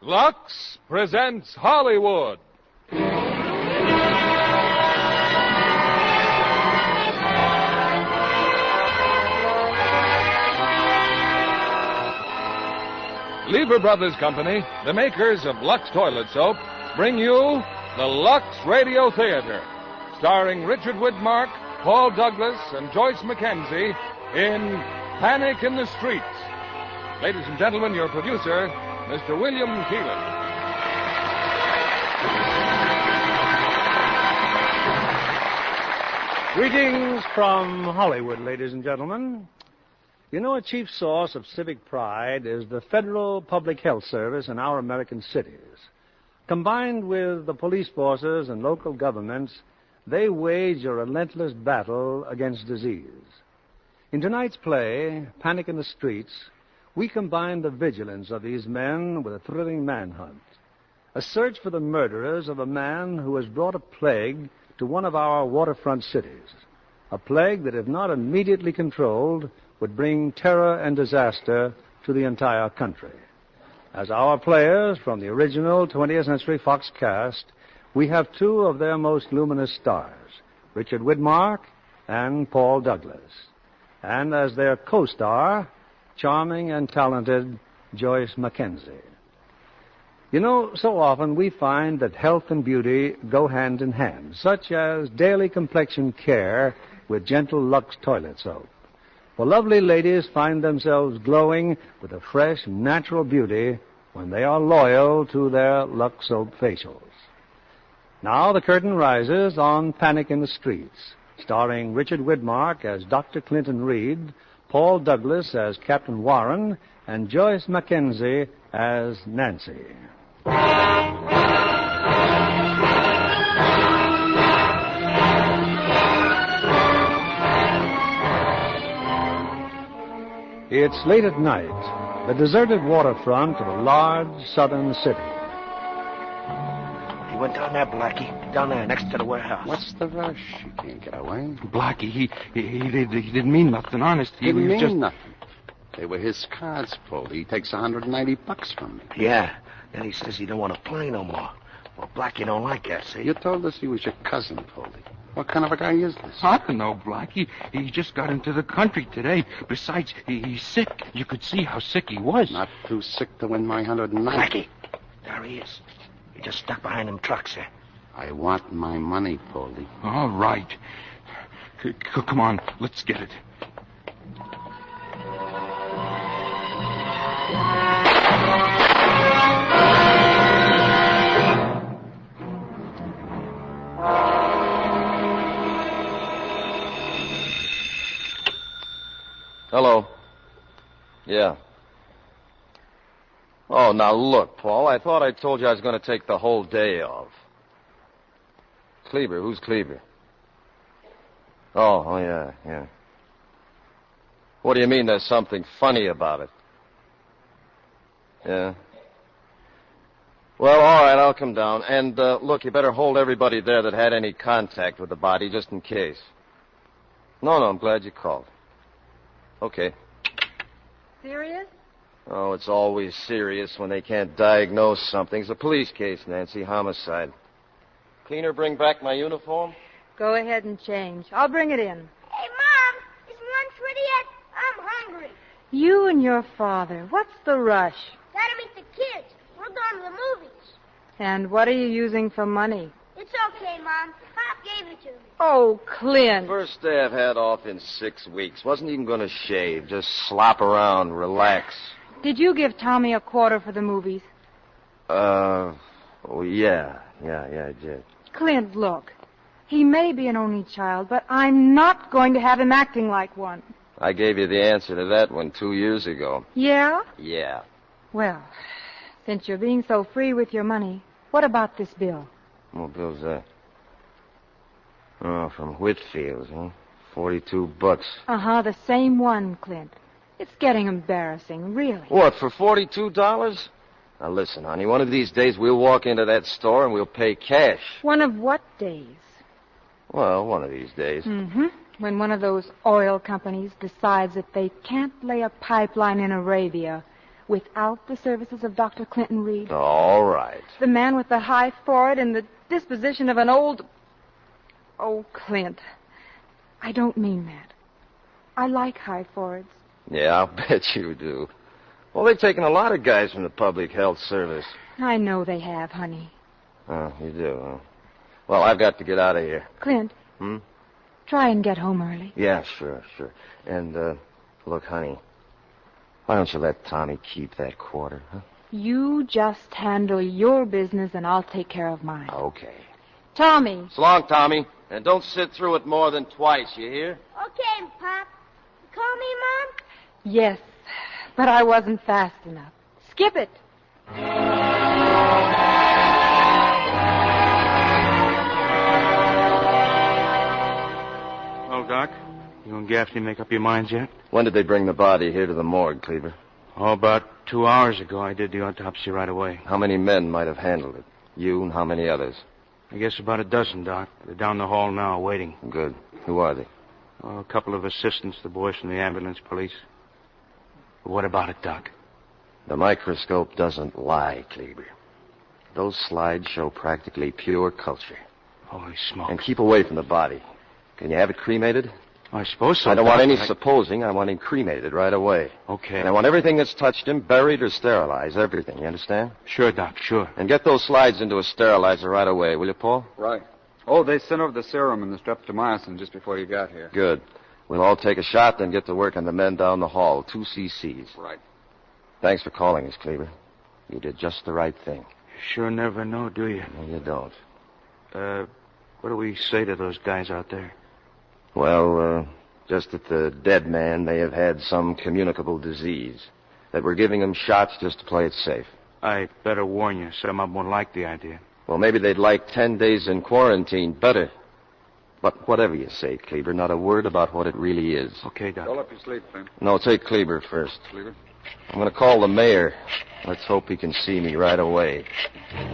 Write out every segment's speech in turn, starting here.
Lux presents Hollywood. Lever Brothers Company, the makers of Lux Toilet Soap, bring you the Lux Radio Theater, starring Richard Widmark, Paul Douglas, and Joyce Mackenzie in Panic in the Streets. Ladies and gentlemen, your producer, Mr. William Keelan. Greetings from Hollywood, ladies and gentlemen. You know, a chief source of civic pride is the Federal Public Health Service in our American cities. Combined with the police forces and local governments, they wage a relentless battle against disease. In tonight's play, Panic in the Streets, we combine the vigilance of these men with a thrilling manhunt, a search for the murderers of a man who has brought a plague to one of our waterfront cities, a plague that, if not immediately controlled, would bring terror and disaster to the entire country. As our players from the original 20th Century Fox cast, we have two of their most luminous stars, Richard Widmark and Paul Douglas. And as their co-star, charming and talented Joyce Mackenzie. You know, so often we find that health and beauty go hand in hand, such as daily complexion care with gentle Lux toilet soap. For lovely ladies find themselves glowing with a fresh, natural beauty when they are loyal to their Lux soap facials. Now the curtain rises on Panic in the Streets, starring Richard Widmark as Dr. Clinton Reed, Paul Douglas as Captain Warren, and Joyce Mackenzie as Nancy. It's late at night, the deserted waterfront of a large southern city. He went down there, Blackie. Down there, next to the warehouse. What's the rush? You can't get away. Blackie, he didn't mean nothing, honest. He Didn't was mean just... nothing. They were his cards, Paul. He takes $190 from me. Yeah. Then he says he don't want to play no more. Well, Blackie don't like that, see? You told us he was your cousin, Paulie. What kind of a guy is this? I don't know, Blackie. He just got into the country today. Besides, he's sick. You could see how sick he was. Not too sick to win my $190. Blackie. There he is. He just stuck behind them trucks there. I want my money, Paulie. All right. Come on, let's get it. Hello. Yeah. Oh, now look, Paul, I thought I told you I was going to take the whole day off. Kleber, who's Kleber? Oh, yeah. What do you mean there's something funny about it? Yeah. Well, all right, I'll come down. And, look, you better hold everybody there that had any contact with the body, just in case. No, I'm glad you called. Okay. Serious? Oh, it's always serious when they can't diagnose something. It's a police case, Nancy, homicide. Cleaner, bring back my uniform? Go ahead and change. I'll bring it in. Hey, Mom, is lunch ready yet? I'm hungry. You and your father, what's the rush? Gotta meet the kids. We're going to the movies. And what are you using for money? It's okay, Mom. Pop gave it to me. Oh, Clint. First day I've had off in 6 weeks. Wasn't even going to shave. Just slop around, relax. Did you give Tommy a quarter for the movies? Oh, yeah, I did. Clint, look. He may be an only child, but I'm not going to have him acting like one. I gave you the answer to that one 2 years ago. Yeah? Yeah. Well, since you're being so free with your money, what about this bill? What bill's that? Oh, from Whitfield's, huh? $42. Uh-huh, the same one, Clint. It's getting embarrassing, really. What, for $42? Now, listen, honey, one of these days we'll walk into that store and we'll pay cash. One of what days? Well, one of these days. Mm-hmm. When one of those oil companies decides that they can't lay a pipeline in Arabia without the services of Dr. Clinton Reed. All right. The man with the high forehead and the disposition of an old... Oh, Clint, I don't mean that. I like high foreheads. Yeah, I'll bet you do. Well, they've taken a lot of guys from the public health service. I know they have, honey. Oh, you do, huh? Well, I've got to get out of here. Clint. Try and get home early. Yeah, sure. And, look, honey, why don't you let Tommy keep that quarter, huh? You just handle your business and I'll take care of mine. Okay. Tommy. So long, Tommy. And don't sit through it more than twice, you hear? Okay, Pop. You call me Mom? Yes, but I wasn't fast enough. Skip it. Well, Doc, you and Gaffney make up your minds yet? When did they bring the body here to the morgue, Cleaver? Oh, about 2 hours ago. I did the autopsy right away. How many men might have handled it? You and how many others? I guess about a dozen, Doc. They're down the hall now, waiting. Good. Who are they? Oh, a couple of assistants, the boys from the ambulance police. But what about it, Doc? The microscope doesn't lie, Cleaver. Those slides show practically pure culture. Holy smokes. And keep away from the body. Can you have it cremated? I suppose so, I don't Doc. want any supposing. I want him cremated right away. Okay. And I want everything that's touched him buried or sterilized. Everything, you understand? Sure, Doc, sure. And get those slides into a sterilizer right away, will you, Paul? Right. Oh, they sent over the serum and the streptomycin just before you got here. Good. We'll all take a shot, then get to work on the men down the hall. 2 cc's. Right. Thanks for calling us, Cleaver. You did just the right thing. You sure never know, do you? No, you don't. What do we say to those guys out there? Well, just that the dead man may have had some communicable disease. That we're giving him shots just to play it safe. I better warn you, some of them won't like the idea. Well, maybe they'd like 10 days in quarantine better. But whatever you say, Cleaver, not a word about what it really is. Okay, Doc. Roll up your sleeve, Clint. No, take Cleaver first. Cleaver? I'm going to call the mayor. Let's hope he can see me right away. I'll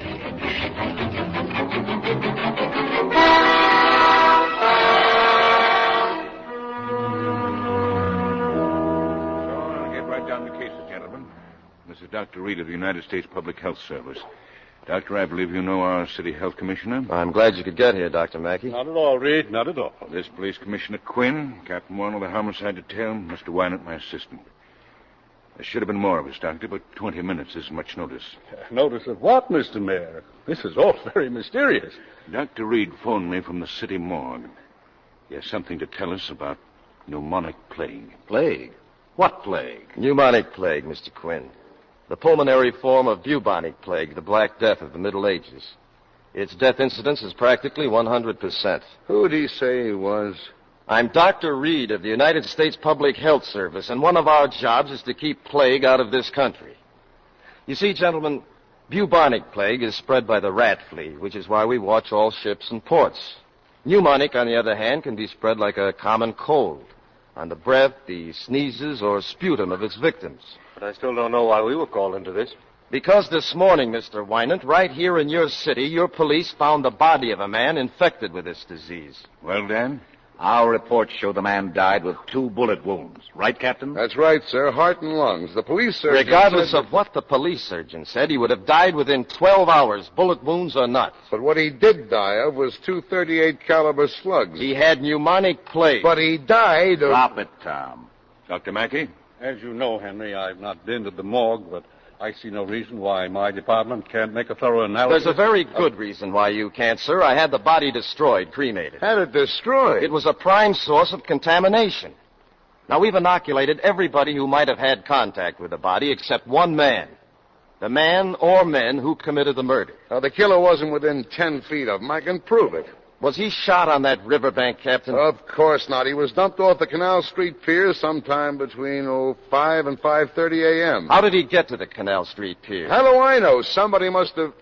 get right down to cases, gentlemen. This is Dr. Reed of the United States Public Health Service. Doctor, I believe you know our city health commissioner. I'm glad you could get here, Dr. Mackey. Not at all, Reed. Not at all. This police commissioner Quinn, Captain Warren of the homicide detail, Mr. Wynant, my assistant. There should have been more of us, Doctor, but 20 minutes isn't much notice. Notice of what, Mr. Mayor? This is all very mysterious. Dr. Reed phoned me from the city morgue. He has something to tell us about pneumonic plague. Plague? What plague? Pneumonic plague, Mr. Quinn. The pulmonary form of bubonic plague, the Black Death of the Middle Ages. Its death incidence is practically 100%. Who'd he say he was? I'm Dr. Reed of the United States Public Health Service, and one of our jobs is to keep plague out of this country. You see, gentlemen, bubonic plague is spread by the rat flea, which is why we watch all ships and ports. Pneumonic, on the other hand, can be spread like a common cold, on the breath, the sneezes, or sputum of its victims. But I still don't know why we were called into this. Because this morning, Mr. Wynant, right here in your city, your police found the body of a man infected with this disease. Well, Dan? Our reports show the man died with 2 bullet wounds. Right, Captain? That's right, sir. Heart and lungs. The police surgeon Regardless of what the police surgeon said, he would have died within 12 hours, bullet wounds or not. But what he did die of was 2 .38 caliber slugs. He had pneumonic plague. But he died of... Drop it, Tom. Dr. Mackey? As you know, Henry, I've not been to the morgue, but I see no reason why my department can't make a thorough analysis. There's a very good reason why you can't, sir. I had the body destroyed, cremated. Had it destroyed? It was a prime source of contamination. Now, we've inoculated everybody who might have had contact with the body except one man. The man or men who committed the murder. Now, the killer wasn't within 10 feet of him. I can prove it. Was he shot on that riverbank, Captain? Of course not. He was dumped off the Canal Street Pier sometime between 5 and 5:30 a.m. How did he get to the Canal Street Pier? How do I know? Somebody must have...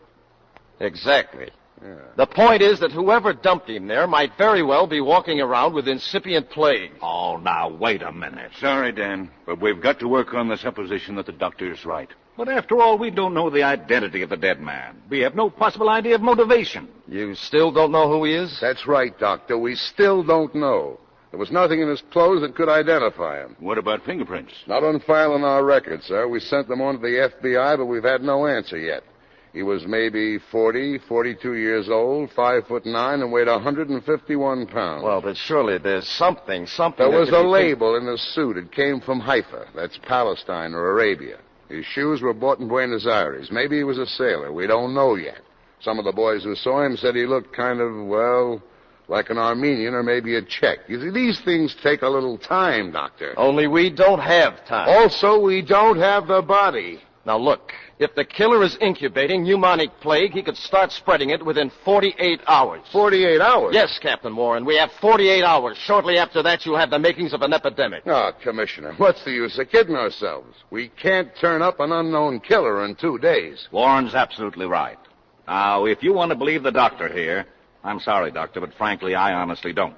Exactly. Yeah. The point is that whoever dumped him there might very well be walking around with incipient plague. Oh, now, wait a minute. Sorry, Dan, but we've got to work on the supposition that the doctor's right. But after all, we don't know the identity of the dead man. We have no possible idea of motivation. You still don't know who he is? That's right, Doctor. We still don't know. There was nothing in his clothes that could identify him. What about fingerprints? Not on file in our records, sir. We sent them on to the FBI, but we've had no answer yet. He was maybe 42 years old, 5'9", and weighed 151 pounds. Well, but surely there's something. There was a label in his suit. It came from Haifa. That's Palestine or Arabia. His shoes were bought in Buenos Aires. Maybe he was a sailor. We don't know yet. Some of the boys who saw him said he looked kind of, well, like an Armenian or maybe a Czech. You see, these things take a little time, Doctor. Only we don't have time. Also, we don't have the body. Now, look, if the killer is incubating pneumonic plague, he could start spreading it within 48 hours. 48 hours? Yes, Captain Warren. We have 48 hours. Shortly after that, you'll have the makings of an epidemic. Oh, Commissioner, what's the use of kidding ourselves? We can't turn up an unknown killer in 2 days. Warren's absolutely right. Now, if you want to believe the doctor here, I'm sorry, Doctor, but frankly, I honestly don't.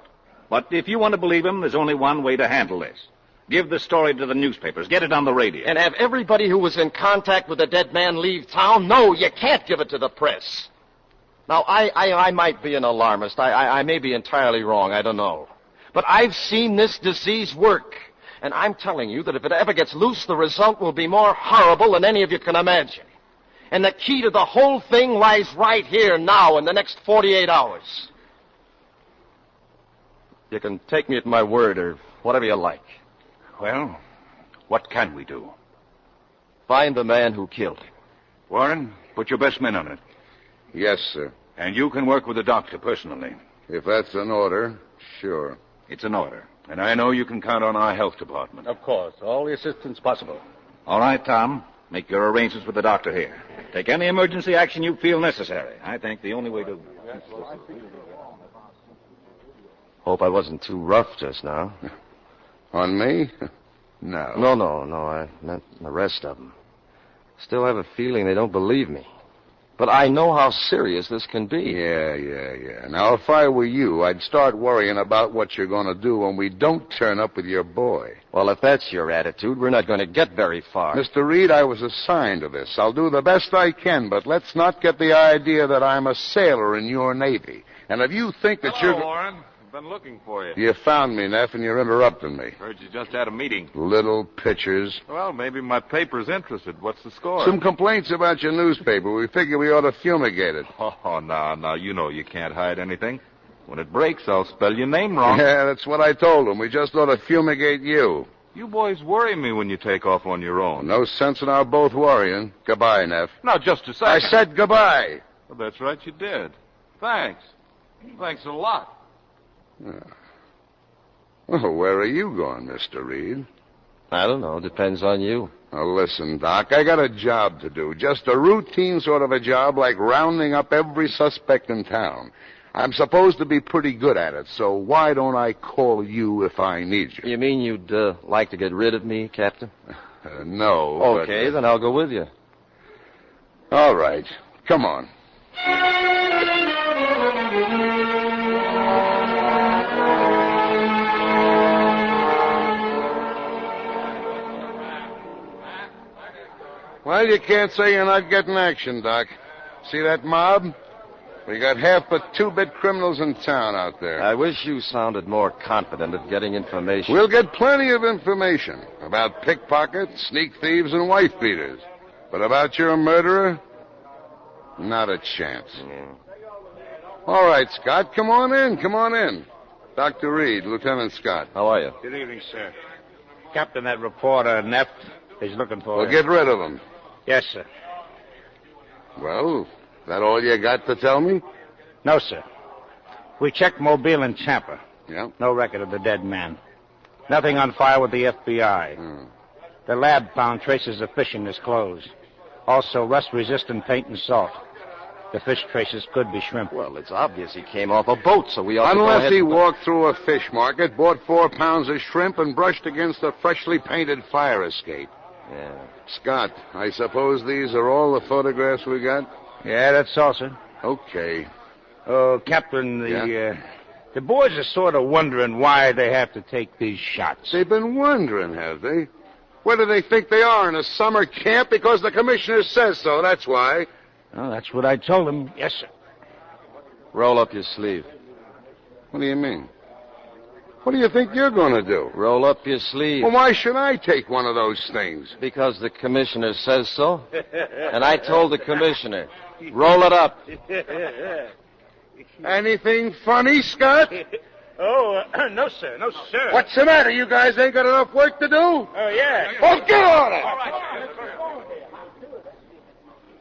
But if you want to believe him, there's only one way to handle this. Give the story to the newspapers. Get it on the radio. And have everybody who was in contact with the dead man leave town? No, you can't give it to the press. Now, I might be an alarmist. I may be entirely wrong. I don't know. But I've seen this disease work. And I'm telling you that if it ever gets loose, the result will be more horrible than any of you can imagine. And the key to the whole thing lies right here now in the next 48 hours. You can take me at my word or whatever you like. Well, what can we do? Find the man who killed him. Warren, put your best men on it. Yes, sir. And you can work with the doctor personally. If that's an order, sure. It's an order. And I know you can count on our health department. Of course. All the assistance possible. All right, Tom. Make your arrangements with the doctor here. Take any emergency action you feel necessary. I think the only way to... Hope I wasn't too rough just now. On me? No. No. I meant the rest of them. Still have a feeling they don't believe me. But I know how serious this can be. Yeah. Now, if I were you, I'd start worrying about what you're going to do when we don't turn up with your boy. Well, if that's your attitude, we're not going to get very far. Mr. Reed, I was assigned to this. I'll do the best I can, but let's not get the idea that I'm a sailor in your Navy. And if you think that Hello, Warren. Been looking for you. You found me, Neff, and you're interrupting me. Heard you just had a meeting. Little pitchers. Well, maybe my paper's interested. What's the score? Some complaints about your newspaper. We figure we ought to fumigate it. Oh, now, you know you can't hide anything. When it breaks, I'll spell your name wrong. Yeah, that's what I told them. We just ought to fumigate you. You boys worry me when you take off on your own. No sense in our both worrying. Goodbye, Neff. Now, just a second. I said goodbye. Well, that's right, you did. Thanks. Thanks a lot. Well, where are you going, Mr. Reed? I don't know. Depends on you. Now, listen, Doc, I got a job to do. Just a routine sort of a job like rounding up every suspect in town. I'm supposed to be pretty good at it, so why don't I call you if I need you? You mean you'd like to get rid of me, Captain? No. Okay, then I'll go with you. All right. Come on. Well, you can't say you're not getting action, Doc. See that mob? We got half the two-bit criminals in town out there. I wish you sounded more confident of getting information. We'll get plenty of information about pickpockets, sneak thieves, and wife beaters. But about your murderer, not a chance. Yeah. All right, Scott, come on in. Dr. Reed, Lieutenant Scott. How are you? Good evening, sir. Captain, that reporter, Neff, is looking for Well, get rid of him. Yes, sir. Well, that all you got to tell me? No, sir. We checked Mobile and Tampa. Yeah? No record of the dead man. Nothing on file with the FBI. The lab found traces of fish in his clothes. Also, rust-resistant paint and salt. The fish traces could be shrimp. Well, it's obvious he came off a boat, so we ought to go Unless ahead he and... walked through a fish market, bought 4 pounds of shrimp, and brushed against a freshly painted fire escape. Yeah. Scott, I suppose these are all the photographs we got? Yeah, that's all, sir. Okay. Oh, Captain, the boys are sort of wondering why they have to take these shots. They've been wondering, have they? Where do they think they are, in a summer camp? Because the commissioner says so, that's why. Oh, that's what I told them. Yes, sir. Roll up your sleeve. What do you mean? What do you think you're going to do? Roll up your sleeve. Well, why should I take one of those things? Because the commissioner says so. And I told the commissioner, roll it up. Anything funny, Scott? No, sir. No, sir. What's the matter? You guys ain't got enough work to do? Oh, yeah. Oh, get on it!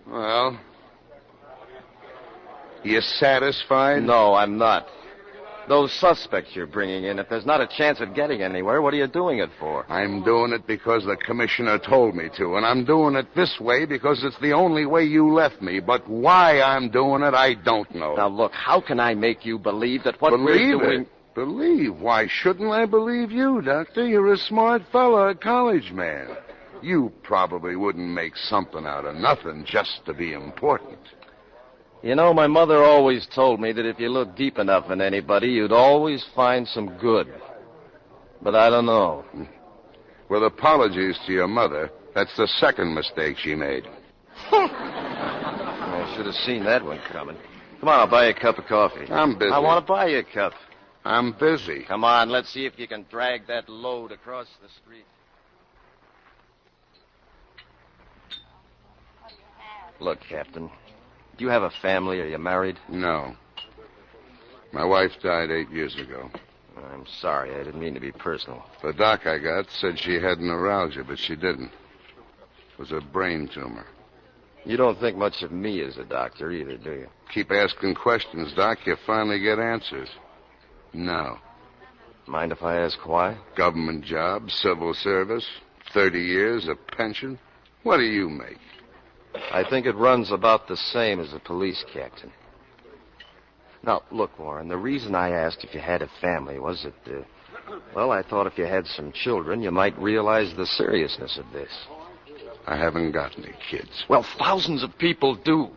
Well, you satisfied? No, I'm not. Those suspects you're bringing in, if there's not a chance of getting anywhere, what are you doing it for? I'm doing it because the commissioner told me to, and I'm doing it this way because it's the only way you left me. But why I'm doing it, I don't know. Now, look, how can I make you believe that what we're doing... Believe? Why shouldn't I believe you, Doctor? You're a smart fella, a college man. You probably wouldn't make something out of nothing just to be important. You know, my mother always told me that if you look deep enough in anybody, you'd always find some good. But I don't know. Well, apologies to your mother. That's the second mistake she made. I should have seen that one coming. Come on, I'll buy you a cup of coffee. I'm busy. I want to buy you a cup. I'm busy. Come on, let's see if you can drag that load across the street. Look, Captain, do you have a family? Are you married? No. My wife died 8 years ago. I'm sorry. I didn't mean to be personal. The doc I got said she had neuralgia, but she didn't. It was a brain tumor. You don't think much of me as a doctor either, do you? Keep asking questions, Doc. You finally get answers. No. Mind if I ask why? Government job, civil service, 30 years, a pension. What do you make? I think it runs about the same as a police captain. Now, look, Warren, the reason I asked if you had a family was that, well, I thought if you had some children, you might realize the seriousness of this. I haven't got any kids. Well, thousands of people do.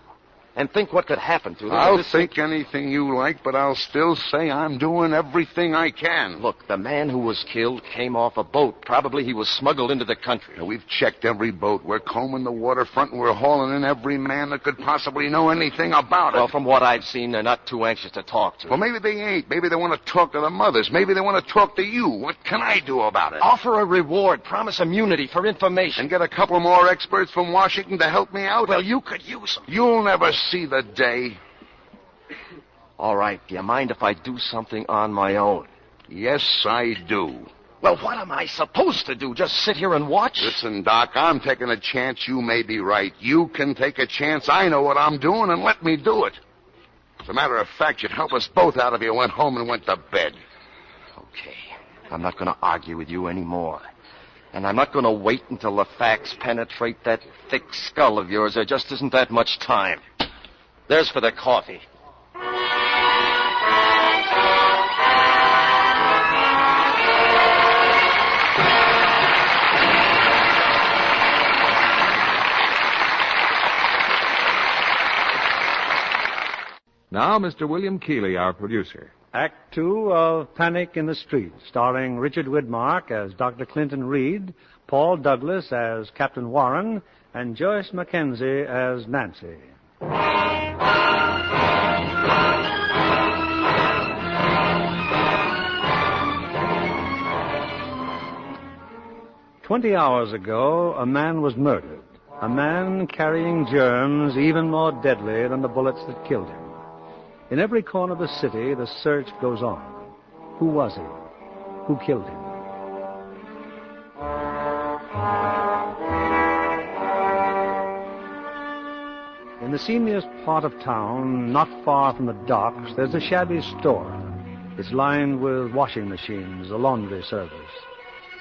And think what could happen to them. I'll think anything you like, but I'll still say I'm doing everything I can. Look, the man who was killed came off a boat. Probably he was smuggled into the country. Now, we've checked every boat. We're combing the waterfront, and we're hauling in every man that could possibly know anything about it. Well, from what I've seen, they're not too anxious to talk to. Well, maybe they ain't. Maybe they want to talk to the mothers. Maybe they want to talk to you. What can I do about it? Offer a reward. Promise immunity for information. And get a couple more experts from Washington to help me out? Well, you could use them. You'll never see the day. All right. Do you mind if I do something on my own? Yes, I do. Well, what am I supposed to do? Just sit here and watch? Listen, Doc, I'm taking a chance. You may be right. You can take a chance. I know what I'm doing, and let me do it. As a matter of fact, you'd help us both out if you went home and went to bed. Okay. I'm not going to argue with you anymore. And I'm not going to wait until the facts penetrate that thick skull of yours. There just isn't that much time. There's for the coffee. Now, Mr. William Keighley, our producer. Act 2 of Panic in the Street, starring Richard Widmark as Dr. Clinton Reed, Paul Douglas as Captain Warren, and Joyce Mackenzie as Nancy. 20 hours ago, a man was murdered. A man carrying germs even more deadly than the bullets that killed him. In every corner of the city, the search goes on. Who was he? Who killed him? In the seamiest part of town, not far from the docks, there's a shabby store. It's lined with washing machines, a laundry service.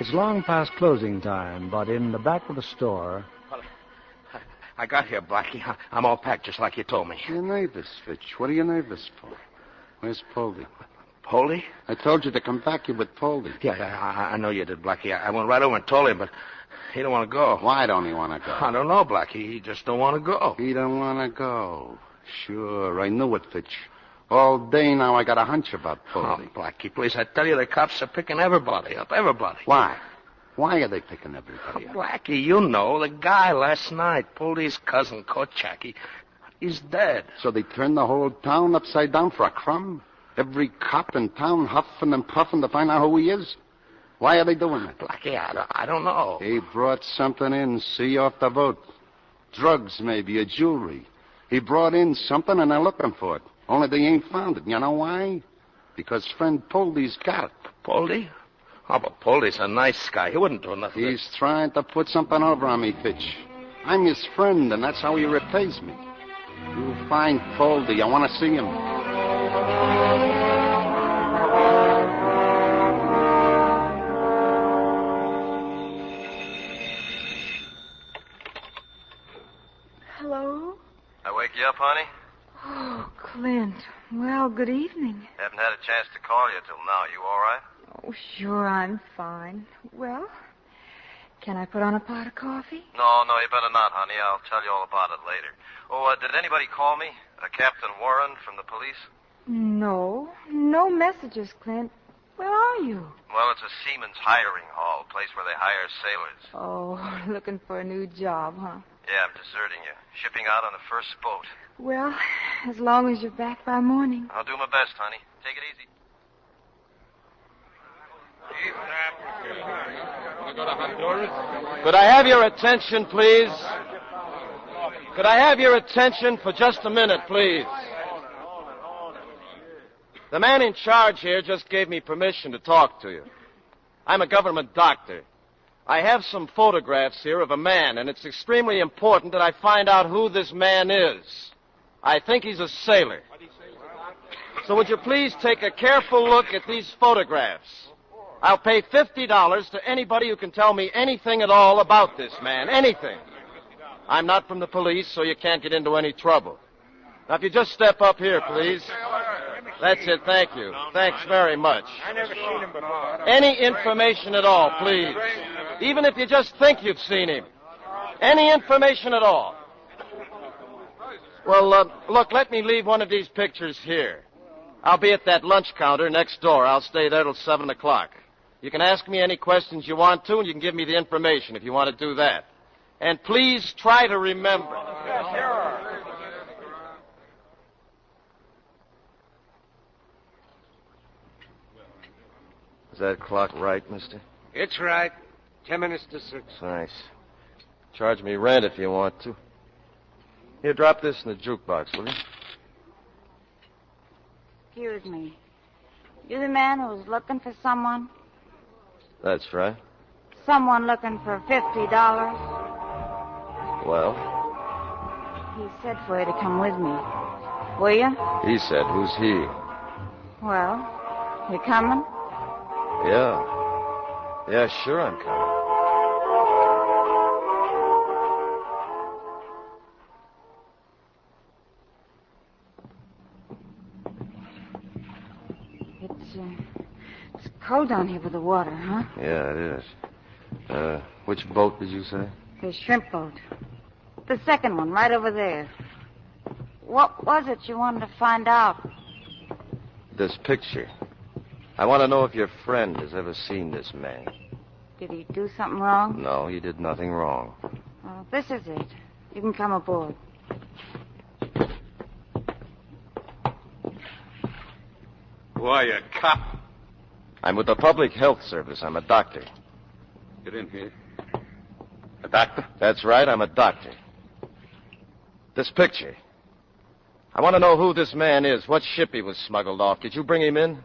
It's long past closing time, but in the back of the store... Well, I got here, Blackie. I'm all packed just like you told me. You're nervous, Fitch. What are you nervous for? Where's Poldy? Poldy? I told you to come back here with Poldy. Yeah, I know you did, Blackie. I went right over and told him, but he don't want to go. Why don't he want to go? I don't know, Blackie. He just don't want to go. He don't want to go. Sure, I knew it, Fitch. All day now I got a hunch about Poldy. Oh, Blackie, please, I tell you, the cops are picking everybody up, everybody. Why? Why are they picking everybody up? Blackie, you know, the guy last night, Poldy's cousin, Kochak, he's dead. So they turned the whole town upside down for a crumb? Every cop in town huffing and puffing to find out who he is. Why are they doing that? Blackie, I don't know. He brought something in, see, off the boat. Drugs, maybe, or jewelry. He brought in something, and they're looking for it. Only they ain't found it. You know why? Because friend Poldy's got it. Poldy? Oh, but Poldy's a nice guy. He wouldn't do nothing. He's trying to put something over on me, Fitch. I'm his friend, and that's how he repays me. You find Poldy. I want to see him. Hello? I wake you up, honey? Oh, Clint. Well, good evening. Haven't had a chance to call you till now. You all right? Oh, sure, I'm fine. Well, can I put on a pot of coffee? No, you better not, honey. I'll tell you all about it later. Oh, did anybody call me? Captain Warren from the police? No messages, Clint. Where are you? Well, it's a seaman's hiring hall, a place where they hire sailors. Oh, looking for a new job, huh? Yeah, I'm deserting you. Shipping out on the first boat. Well, as long as you're back by morning. I'll do my best, honey. Take it easy. Could I have your attention, please? Could I have your attention for just a minute, please? The man in charge here just gave me permission to talk to you. I'm a government doctor. I have some photographs here of a man, and it's extremely important that I find out who this man is. I think he's a sailor. So would you please take a careful look at these photographs? I'll pay $50 to anybody who can tell me anything at all about this man. Anything. I'm not from the police, so you can't get into any trouble. Now, if you just step up here, please. That's it, thank you. Thanks very much. I never seen him before. Any information at all, please. Even if you just think you've seen him. Any information at all. Well, look, let me leave one of these pictures here. I'll be at that lunch counter next door. I'll stay there till 7 o'clock. You can ask me any questions you want to, and you can give me the information if you want to do that. And please try to remember. Is that clock right, mister? It's right. 10 minutes to 6. Nice. Charge me rent if you want to. Here, drop this in the jukebox, will you? Excuse me. You the man who was looking for someone? That's right. Someone looking for $50. Well? He said for you to come with me. Will you? He said, who's he? Well, you coming? Yeah. Yeah, sure I'm coming. It's cold down here with the water, huh? Yeah, it is. Which boat did you say? The shrimp boat. The second one, right over there. What was it you wanted to find out? This picture. I want to know if your friend has ever seen this man. Did he do something wrong? No, he did nothing wrong. Well, this is it. You can come aboard. Why, you cop? I'm with the Public Health Service. I'm a doctor. Get in here. A doctor? That's right, I'm a doctor. This picture. I want to know who this man is, what ship he was smuggled off. Did you bring him in?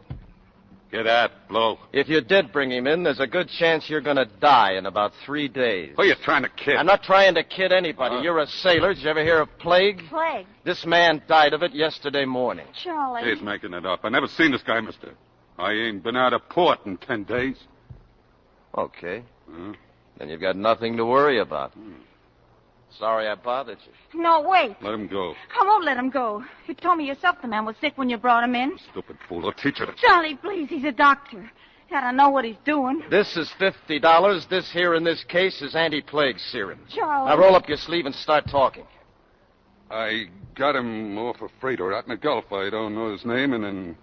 Get out, blow. If you did bring him in, there's a good chance you're going to die in about 3 days. Who are you trying to kid? I'm not trying to kid anybody. You're a sailor. Did you ever hear of plague? Plague? This man died of it yesterday morning. Charlie. He's making it up. I never seen this guy, mister. I ain't been out of port in 10 days. Okay. Then you've got nothing to worry about. Sorry I bothered you. No, wait. Let him go. I won't let him go. You told me yourself the man was sick when you brought him in. Stupid fool. I'll teach you to... Charlie, please. He's a doctor. He ought to know what he's doing. This is $50. This here in this case is anti-plague serum. Charlie. Now roll up your sleeve and start talking. I got him off a freighter out in the Gulf. I don't know his name, and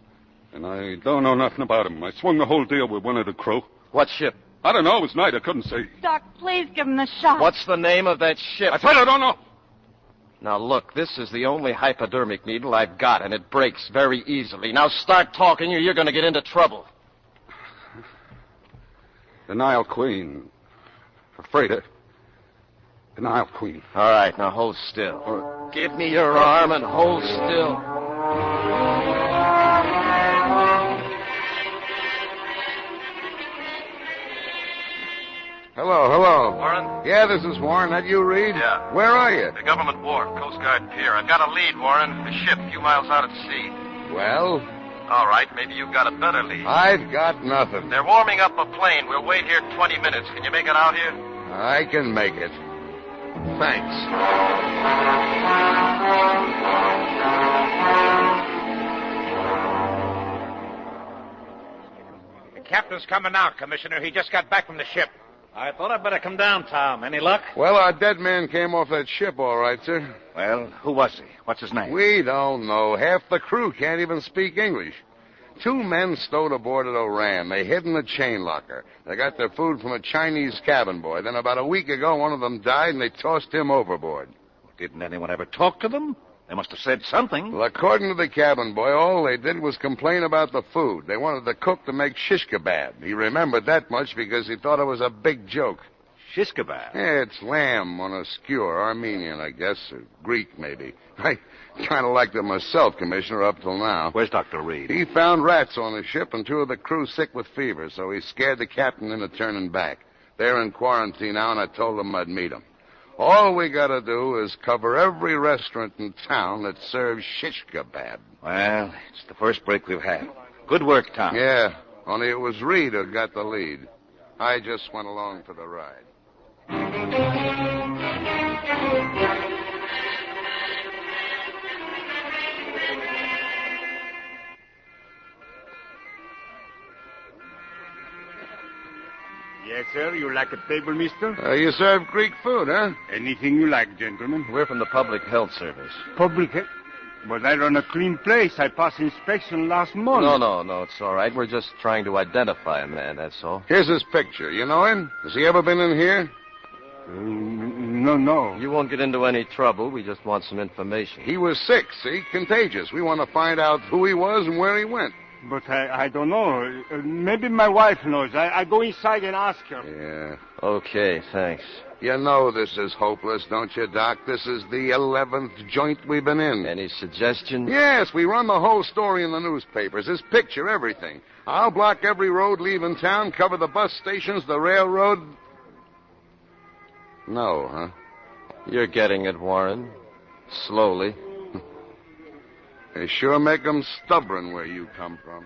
I don't know nothing about him. I swung the whole deal with one of the crew. What ship? I don't know. It was night. I couldn't see. Doc, please give him the shot. What's the name of that ship? I said I don't know. Now, look, this is the only hypodermic needle I've got, and it breaks very easily. Now, start talking or you're going to get into trouble. The Nile Queen. Afraid of the Nile Queen. All right, now hold still. Give me your arm and hold still. Hello. Warren? Yeah, this is Warren. That you, Reed? Yeah. Where are you? The Government Wharf, Coast Guard Pier. I've got a lead, Warren. A ship a few miles out at sea. Well? All right, maybe you've got a better lead. I've got nothing. They're warming up a plane. We'll wait here 20 minutes. Can you make it out here? I can make it. Thanks. The captain's coming now, Commissioner. He just got back from the ship. I thought I'd better come down, Tom. Any luck? Well, our dead man came off that ship, all right, sir. Well, who was he? What's his name? We don't know. Half the crew can't even speak English. 2 men stowed aboard at Oran. They hid in the chain locker. They got their food from a Chinese cabin boy. Then about a week ago, one of them died, and they tossed him overboard. Didn't anyone ever talk to them? They must have said something. Well, according to the cabin boy, all they did was complain about the food. They wanted the cook to make shish kebab. He remembered that much because he thought it was a big joke. Shish kebab? Yeah, it's lamb on a skewer. Armenian, I guess, or Greek, maybe. I kind of liked it myself, Commissioner, up till now. Where's Dr. Reed? He found rats on the ship and 2 of the crew sick with fever, so he scared the captain into turning back. They're in quarantine now, and I told them I'd meet them. All we gotta do is cover every restaurant in town that serves shish kebab. Well, it's the first break we've had. Good work, Tom. Yeah, only it was Reed who got the lead. I just went along for the ride. Yes, sir. You like a table, mister? You serve Greek food, huh? Anything you like, gentlemen. We're from the Public Health Service. Public health? But I run a clean place. I passed inspection last month. No, it's all right. We're just trying to identify a man, that's all. Here's his picture. You know him? Has he ever been in here? No. You won't get into any trouble. We just want some information. He was sick, see? Contagious. We want to find out who he was and where he went. But I don't know. Maybe my wife knows. I go inside and ask her. Yeah. Okay, thanks. You know this is hopeless, don't you, Doc? This is the 11th joint we've been in. Any suggestions? Yes, we run the whole story in the newspapers. His picture, everything. I'll block every road leaving town, cover the bus stations, the railroad. No, huh? You're getting it, Warren. Slowly. They sure make 'em stubborn where you come from.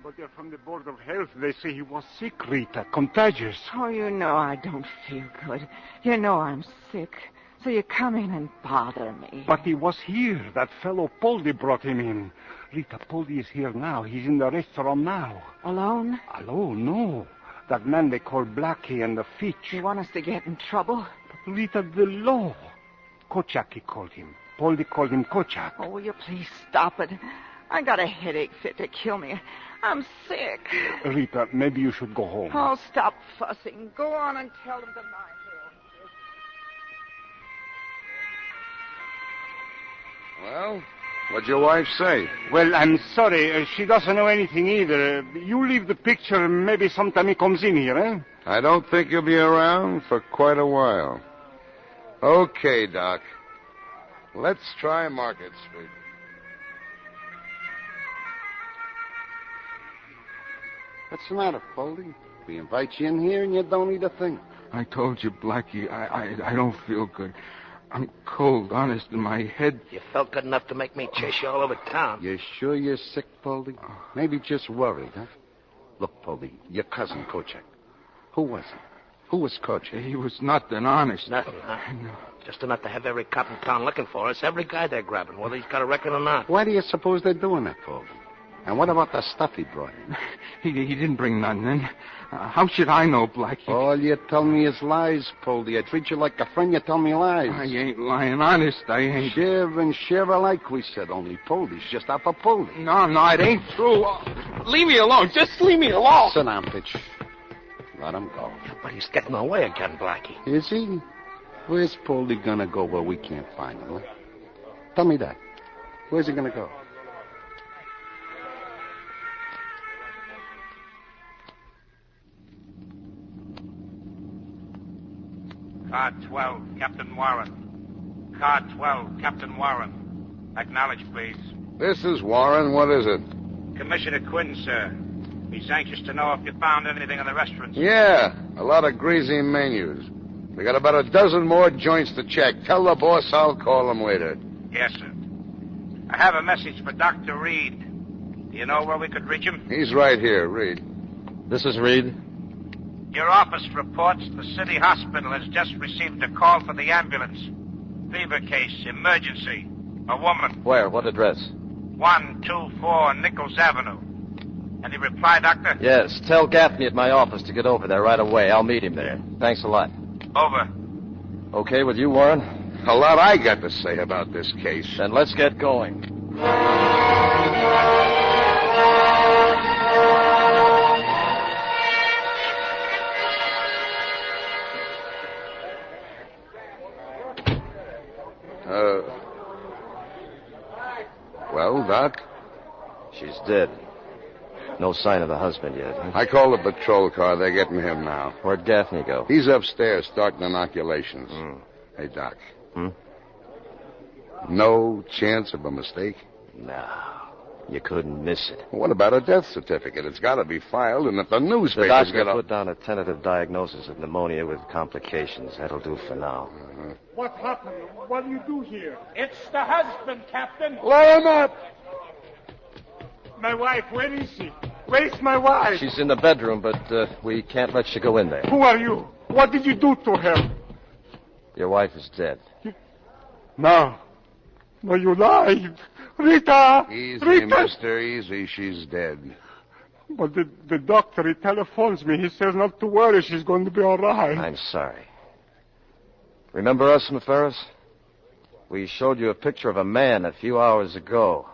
But they're from the Board of Health. They say he was sick, Rita. Contagious. Oh, you know I don't feel good. You know I'm sick. So you come in and bother me. But he was here. That fellow Poldy brought him in. Rita, Poldy is here now. He's in the restaurant now. Alone? Alone? No. That man they call Blackie and the Fitch. You want us to get in trouble? But Rita, the law. Kochak, he called him. Poldy called him Kochak. Oh, will you please stop it? I got a headache fit to kill me. I'm sick. Rita, maybe you should go home. Oh, stop fussing. Go on and tell them to mind their own. Well, what'd your wife say? Well, I'm sorry. She doesn't know anything either. You leave the picture. Maybe sometime he comes in here, eh? I don't think he'll be around for quite a while. Okay, Doc. Let's try Market Street. What's the matter, Poldy? We invite you in here and you don't eat a thing. I told you, Blackie, I don't feel good. I'm cold, honest, in my head. You felt good enough to make me chase you all over town. You sure you're sick, Poldy? Maybe just worried, huh? Look, Poldy, your cousin, Kochak. Who was he? Who was Kochak? He was nothing, honest. Nothing, huh? Just enough to have every cop in town looking for us. Every guy they're grabbing, whether he's got a record or not. Why do you suppose they're doing that, Poldy? And what about the stuff he brought in? He didn't bring none then. How should I know, Blackie? All you tell me is lies, Poldy. I treat you like a friend, you tell me lies. I ain't lying, honest, I ain't. Share and share alike, we said. Only Poldy's just out for Poldy. No, it ain't true. Leave me alone. Just leave me alone. Sit down, bitch. Let him go. Yeah, but he's getting away again, Blackie. Is he? Where's Poldy gonna go where we can't find him, huh? Tell me that. Where's he gonna go? Car 12, Captain Warren. Car 12, Captain Warren. Acknowledge, please. This is Warren. What is it? Commissioner Quinn, sir. He's anxious to know if you found anything in the restaurants. Yeah, a lot of greasy menus. We got about a dozen more joints to check. Tell the boss I'll call him later. Yes, sir. I have a message for Dr. Reed. Do you know where we could reach him? He's right here. Reed. This is Reed. Your office reports the city hospital has just received a call for the ambulance. Fever case, emergency. A woman. Where? What address? 124 Nichols Avenue. Any reply, Doctor? Yes. Tell Gaffney at my office to get over there right away. I'll meet him there. Thanks a lot. Over. Okay with you, Warren? A lot I got to say about this case. Then let's get going. Well, Doc? She's dead. No sign of the husband yet. Huh? I called the patrol car. They're getting him now. Where'd Gaffney go? He's upstairs starting inoculations. Hey, Doc. No chance of a mistake? No. You couldn't miss it. What about a death certificate? It's got to be filed, and if the The newspaper's doctor got put down a tentative diagnosis of pneumonia with complications. That'll do for now. What happened? What do you do here? It's the husband, Captain. Let him up! My wife, where is she? Where's my wife? She's in the bedroom, but we can't let you go in there. Who are you? What did you do to her? Your wife is dead. No. No, you lied. Rita! Easy, Rita! mister, easy. She's dead. But the doctor, he telephones me. He says not to worry. She's going to be all right. I'm sorry. Remember us, Ferris? We showed you a picture of a man a few hours ago.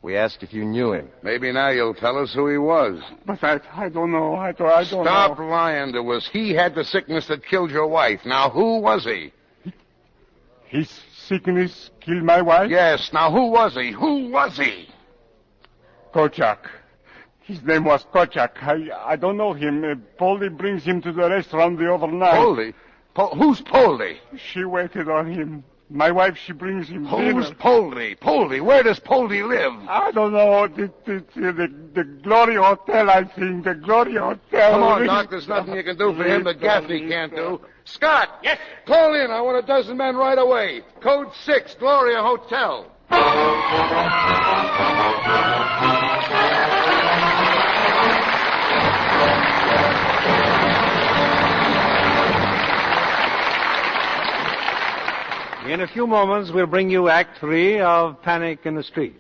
We asked if you knew him. Maybe now you'll tell us who he was. But I don't know. I don't know. Stop lying to us. He had the sickness that killed your wife. Now, who was he? His sickness killed my wife? Yes. Now, who was he? Who was he? Kochak. His name was Kochak. I don't know him. Poldy brings him to the restaurant the overnight. Poldy? Who's Poldy? She waited on him. My wife, she brings him Who's dinner. Poldy? Poldy? Where does Poldy live? I don't know. The Glory Hotel, I think. The Glory Hotel. Come on, Doc. There's nothing you can do for him that Gaffney can't do. Scott! Yes? Call in. I want a dozen men right away. Code 6, Gloria Hotel. In a few moments, we'll bring you Act 3 of Panic in the Street.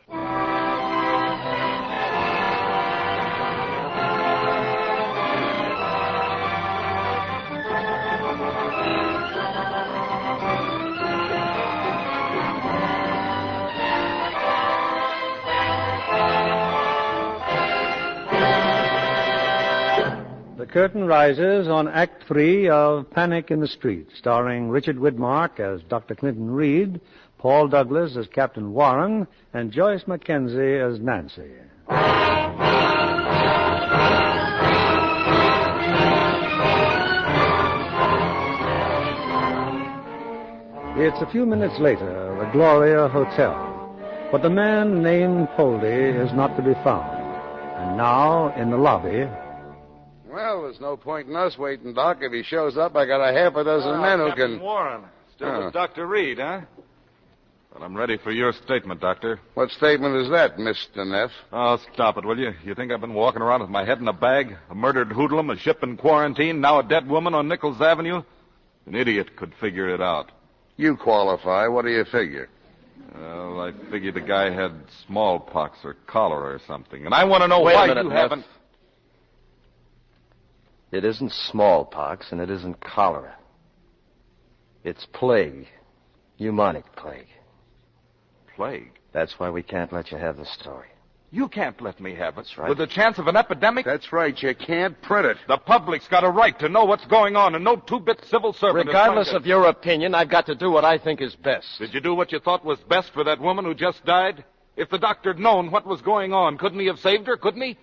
The curtain rises on Act 3 of Panic in the Street, starring Richard Widmark as Dr. Clinton Reed, Paul Douglas as Captain Warren, and Joyce Mackenzie as Nancy. It's a few minutes later, the Gloria Hotel. But the man named Poldy is not to be found. And now, in the lobby... Well, there's no point in us waiting, Doc. If he shows up, I got a half a dozen men who Captain can... Warren. Still with Dr. Reed, huh? Well, I'm ready for your statement, Doctor. What statement is that, Mr. Neff? Oh, stop it, will you? You think I've been walking around with my head in a bag? A murdered hoodlum, a ship in quarantine, now a dead woman on Nichols Avenue? An idiot could figure it out. You qualify. What do you figure? Well, I figured the guy had smallpox or cholera or something. And I want to know Wait why a minute, you Neff. haven't... It isn't smallpox, and it isn't cholera. It's plague. Pneumonic plague. Plague? That's why we can't let you have the story. You can't let me have it. That's right. With the chance of an epidemic? That's right. You can't print it. The public's got a right to know what's going on, and no two-bit civil servant Regardless is of your opinion, I've got to do what I think is best. Did you do what you thought was best for that woman who just died? If the doctor'd known what was going on, couldn't he have saved her, couldn't he?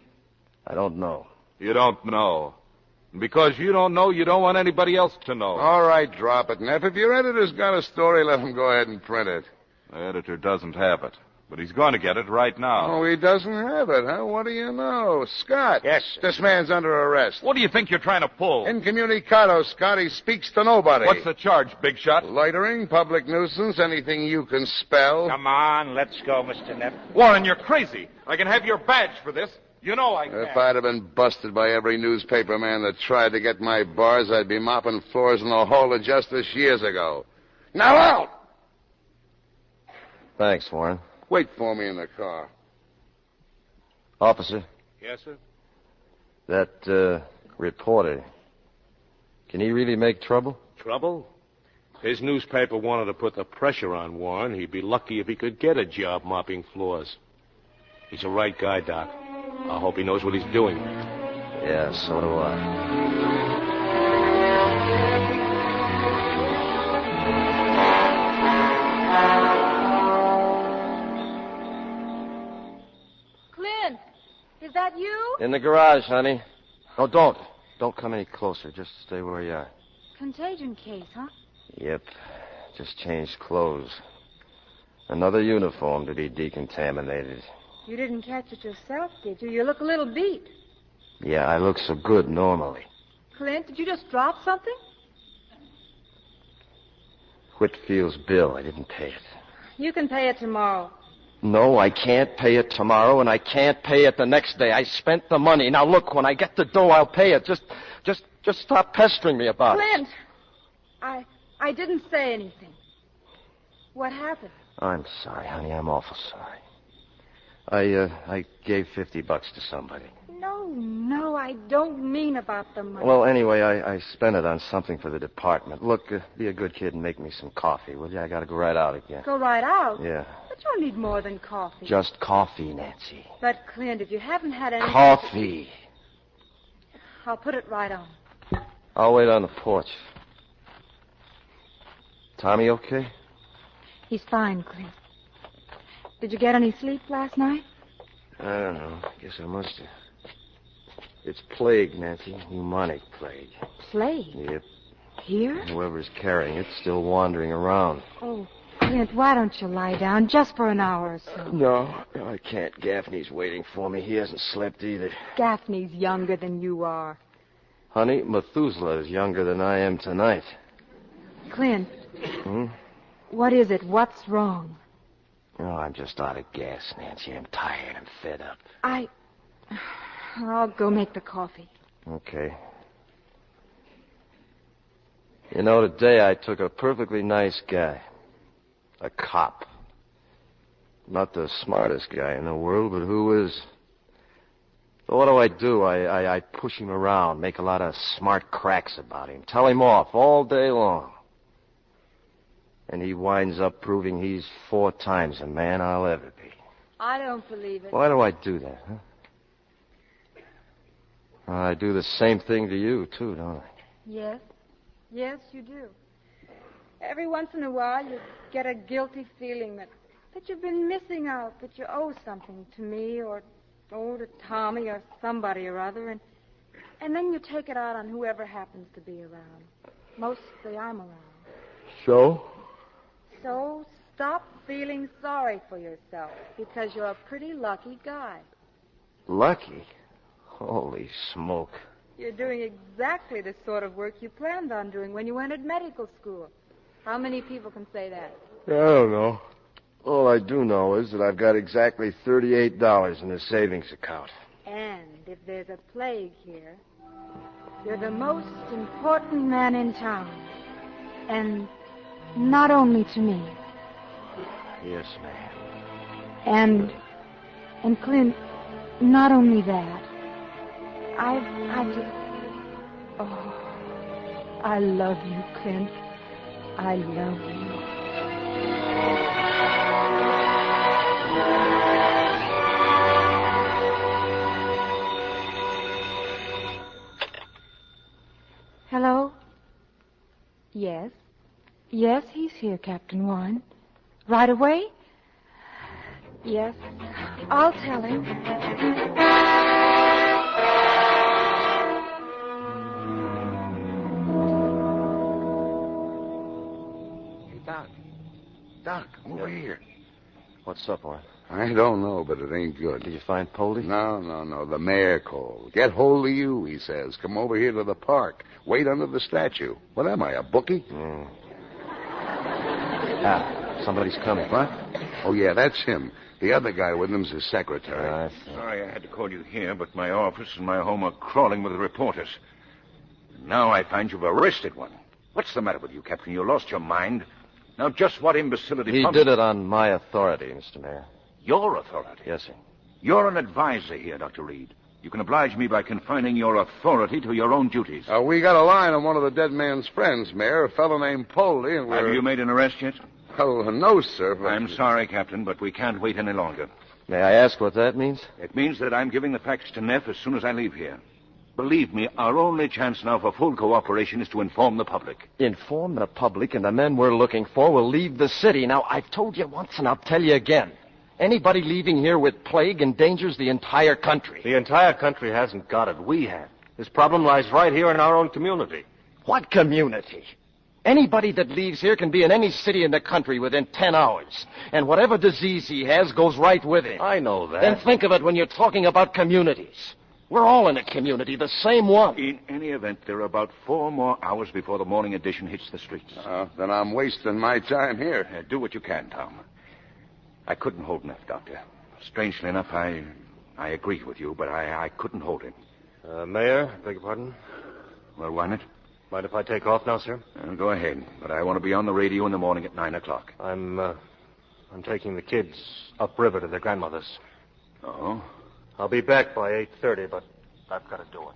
I don't know. You don't know. And because you don't know, you don't want anybody else to know. All right, drop it, Neff. If your editor's got a story, let him go ahead and print it. The editor doesn't have it. But he's going to get it right now. Oh, he doesn't have it, huh? What do you know? Scott. Yes, sir. This man's under arrest. What do you think you're trying to pull? Incommunicado, Scott. He speaks to nobody. What's the charge, big shot? Loitering, public nuisance, anything you can spell. Come on, let's go, Mr. Neff. Warren, you're crazy. I can have your badge for this. You know I can. If I'd have been busted by every newspaper man that tried to get my bars, I'd be mopping floors in the Hall of Justice years ago. Now out! Thanks, Warren. Wait for me in the car. Officer, Yes, sir? that reporter, can he really make trouble? Trouble? His newspaper wanted to put the pressure on Warren. He'd be lucky if he could get a job mopping floors. He's a right guy, Doc. I hope he knows what he's doing. Yeah, so do I. Clint, is that you? In the garage, honey. No, don't. Don't come any closer. Just stay where you are. Contagion case, huh? Yep. Just changed clothes. Another uniform to be decontaminated. You didn't catch it yourself, did you? You look a little beat. Yeah, I look so good normally. Clint, did you just drop something? Whitfield's bill. I didn't pay it. You can pay it tomorrow. No, I can't pay it tomorrow, and I can't pay it the next day. I spent the money. Now, look, when I get the dough, I'll pay it. Just stop pestering me about it. Clint! I didn't say anything. What happened? I'm sorry, honey. I'm awful sorry. I gave $50 to somebody. No, I don't mean about the money. Well, anyway, I spent it on something for the department. Look, be a good kid and make me some coffee, will you? I gotta go right out again. Go right out? Yeah. But you'll need more than coffee. Just coffee, Nancy. But, Clint, if you haven't had any... Coffee. I'll put it right on. I'll wait on the porch. Tommy okay? He's fine, Clint. Did you get any sleep last night? I don't know. Guess I must have. It's plague, Nancy. Pneumonic plague. Plague? Yep. Here? Whoever's carrying it's still wandering around. Oh, Clint, why don't you lie down just for an hour or so? No, I can't. Gaffney's waiting for me. He hasn't slept either. Gaffney's younger than you are. Honey, Methuselah is younger than I am tonight. Clint. Hmm? What is it? What's wrong? Oh, I'm just out of gas, Nancy. I'm tired. I'm fed up. I'll go make the coffee. Okay. You know, today I took a perfectly nice guy. A cop. Not the smartest guy in the world, but who is? So what do? I push him around, make a lot of smart cracks about him, tell him off all day long. And he winds up proving he's 4 times the man I'll ever be. I don't believe it. Why do I do that, huh? I do the same thing to you, too, don't I? Yes. Yes, you do. Every once in a while, you get a guilty feeling that you've been missing out, that you owe something to me or to Tommy or somebody or other, and then you take it out on whoever happens to be around. Mostly I'm around. So? So stop feeling sorry for yourself, because you're a pretty lucky guy. Lucky? Holy smoke. You're doing exactly the sort of work you planned on doing when you entered medical school. How many people can say that? I don't know. All I do know is that I've got exactly $38 in the savings account. And if there's a plague here, you're the most important man in town. And not only to me. Yes, ma'am. And Clint, not only that, I love you, Clint. I love you. Yes. Yes, he's here, Captain Warren. Right away? Yes. I'll tell him. Hey, Doc. Doc, come over here. What's up, Warren? I don't know, but it ain't good. Did you find Poldy? No. The mayor called. Get hold of you, he says. Come over here to the park. Wait under the statue. What am I, a bookie? Somebody's coming. What? Oh, yeah, that's him. The other guy with him's his secretary. Sorry I had to call you here, but my office and my home are crawling with reporters. Now I find you've arrested one. What's the matter with you, Captain? You lost your mind. Now, just what imbecility... He did it on my authority, Mr. Mayor. Your authority? Yes, sir. You're an advisor here, Dr. Reed. You can oblige me by confining your authority to your own duties. We got a line on one of the dead man's friends, Mayor, a fellow named Poldy, and Have you made an arrest yet? Oh, no, sir. But... I'm sorry, Captain, but we can't wait any longer. May I ask what that means? It means that I'm giving the facts to Neff as soon as I leave here. Believe me, our only chance now for full cooperation is to inform the public. Inform the public, and the men we're looking for will leave the city. Now, I've told you once, and I'll tell you again. Anybody leaving here with plague endangers the entire country. The entire country hasn't got it. We have. This problem lies right here in our own community. What community? Anybody that leaves here can be in any city in the country within 10 hours. And whatever disease he has goes right with him. I know that. Then think of it when you're talking about communities. We're all in a community, the same one. In any event, there are about 4 more hours before the morning edition hits the streets. Then I'm wasting my time here. Do what you can, Tom. I couldn't hold Neff, Doctor. Strangely enough, I agree with you, but I couldn't hold him. Mayor, beg your pardon? Well, why not? Mind if I take off now, sir? Go ahead, but I want to be on the radio in the morning at 9 o'clock. I'm taking the kids upriver to their grandmother's. Oh? I'll be back by 8:30, but I've got to do it.